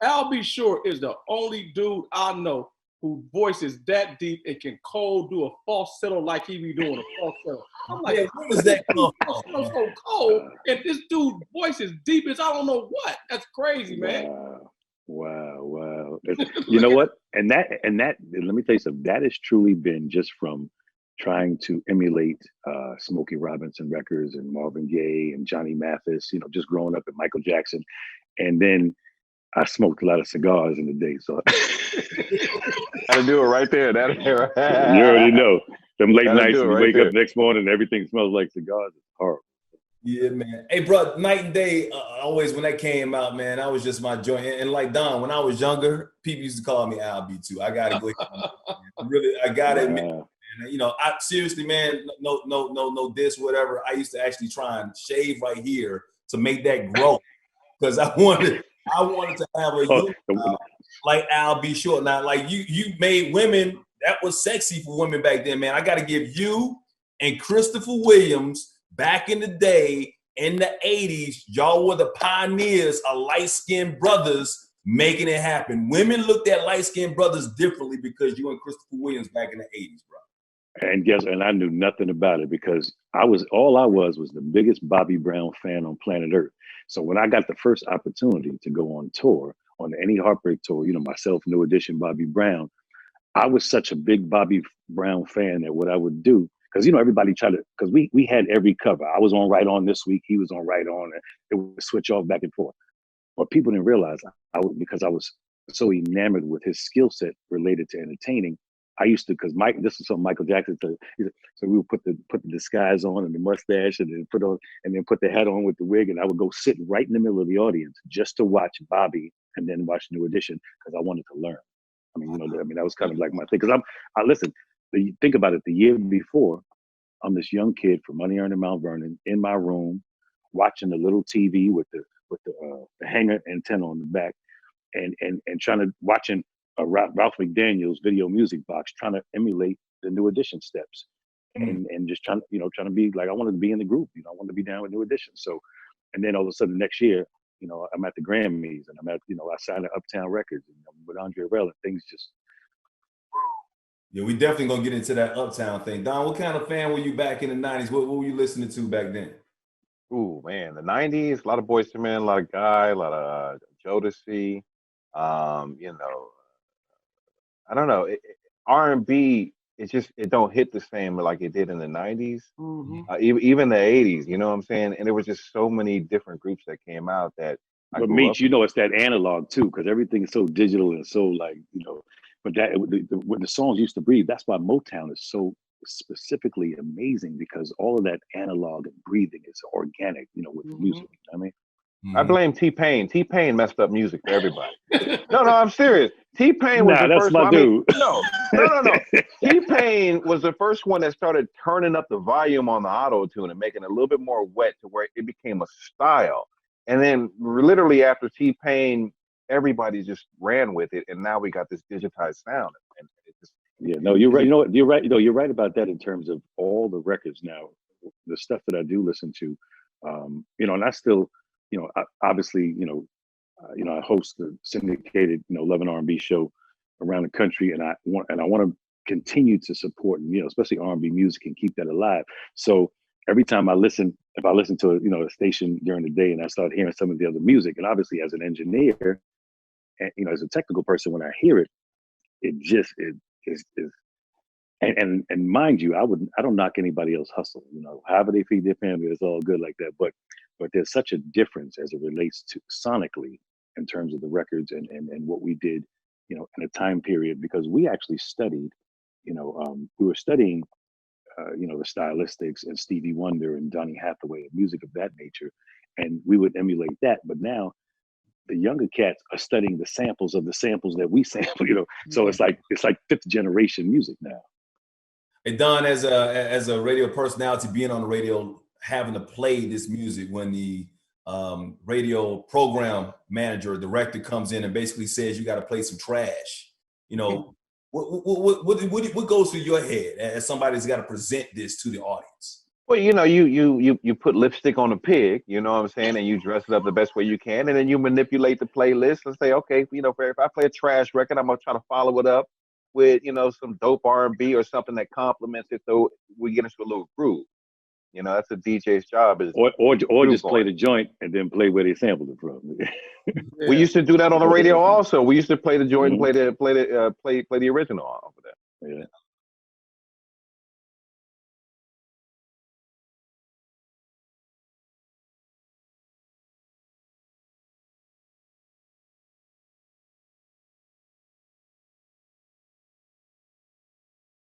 Al B. Sure is the only dude I know whose voice is that deep and can cold do a falsetto like he be doing a falsetto. I'm like, yeah, where does that come from? so cold, and this dude's voice is deep as I don't know what. That's crazy, man. Wow. You know what? And that, let me tell you something. That has truly been just from trying to emulate Smokey Robinson records and Marvin Gaye and Johnny Mathis, you know, just growing up at Michael Jackson. And then I smoked a lot of cigars in the day. So That'll do it right there. you already know. Them late nights and you wake up up next morning and everything smells like cigars. It's horrible. Yeah, man. Hey, bro, Night and Day, always when that came out, man, that was just my joint. And like Don, when I was younger, people used to call me Al B too. I gotta go. Really, I gotta admit, man, you know, I seriously, man, no diss, whatever. I used to actually try and shave right here to make that grow because I wanted to have a youth like Al B Short. Now, like you made women, that was sexy for women back then, man. I gotta give you and Christopher Williams. Back in the day, in the 80s, y'all were the pioneers of light-skinned brothers making it happen. Women looked at light-skinned brothers differently because you and Christopher Williams back in the 80s, bro. And I knew nothing about it because all I was the biggest Bobby Brown fan on planet Earth. So when I got the first opportunity to go on tour, on any Heartbreak tour, you know, myself, New Edition, Bobby Brown, I was such a big Bobby Brown fan that what I would do, because, you know, everybody tried to, because we had every cover. I was on Right On this week. He was on Right On. And it would switch off back and forth. But people didn't realize because I was so enamored with his skill set related to entertaining. I used to, because this is something Michael Jackson said. So we would put the disguise on and the mustache and then put the hat on with the wig. And I would go sit right in the middle of the audience just to watch Bobby and then watch New Edition because I wanted to learn. I mean, that was kind of like my thing. Because listen, think about it, the year before, I'm this young kid from Money Earned in Mount Vernon in my room, watching the little TV with the hanger antenna on the back, and watching Ralph McDaniel's video music box, trying to emulate the New Edition steps, and just trying to be like, I wanted to be in the group, I wanted to be down with New Edition. So, and then all of a sudden next year, I'm at the Grammys and I'm at, I signed to Uptown Records and I'm with Andre Rell, and things just. Yeah, we definitely gonna get into that Uptown thing. Don, what kind of fan were you back in the 90s? What were you listening to back then? Ooh, man, the 90s, a lot of Boyz II Men, a lot of Guy, a lot of Jodeci. I don't know. R&B, it don't hit the same like it did in the 90s. Even the 80s, you know what I'm saying? And there was just so many different groups that came out that But Meech, it's that analog too, because everything's so digital and so like, but when the songs used to breathe, that's why Motown is so specifically amazing, because all of that analog and breathing is organic, with the music. I mean, I blame T-Pain. T-Pain messed up music for everybody. No, I'm serious. T-Pain was the first one. Dude. No. T-Pain was the first one that started turning up the volume on the auto-tune and making it a little bit more wet to where it became a style. And then literally after T-Pain, everybody just ran with it, and now we got this digitized sound. And it just, you're right. You're right. You're right about that in terms of all the records now, the stuff that I do listen to, and I still, obviously, I host the syndicated, Love and R&B show around the country, and I want to continue to support, especially R&B music, and keep that alive. So every time if I listen to a station during the day and I start hearing some of the other music, and obviously as an engineer, and as a technical person, when I hear it, it is. And mind you, I don't knock anybody else's hustle. However they feed their family, it's all good like that. But there's such a difference as it relates to sonically in terms of the records and what we did, in a time period, because we actually studied, we were studying, the stylistics and Stevie Wonder and Donny Hathaway and music of that nature, and we would emulate that. But now the younger cats are studying the samples of the samples that we sample, So it's like fifth generation music now. Hey, Don, as a radio personality, being on the radio, having to play this music when the radio program manager or director comes in and basically says you got to play some trash, what goes through your head as somebody's got to present this to the audience? Well, you know, you put lipstick on a pig, you know what I'm saying, and you dress it up the best way you can, and then you manipulate the playlist and say, okay, you know, if I play a trash record, I'm gonna try to follow it up with, you know, some dope R&B or something that complements it, so we get into a little groove. You know, that's a DJ's job is or groove just play going. the joint and then play where they sampled it from. Yeah. We used to do that on the radio also. We used to play the joint and play the original off of that. Yeah.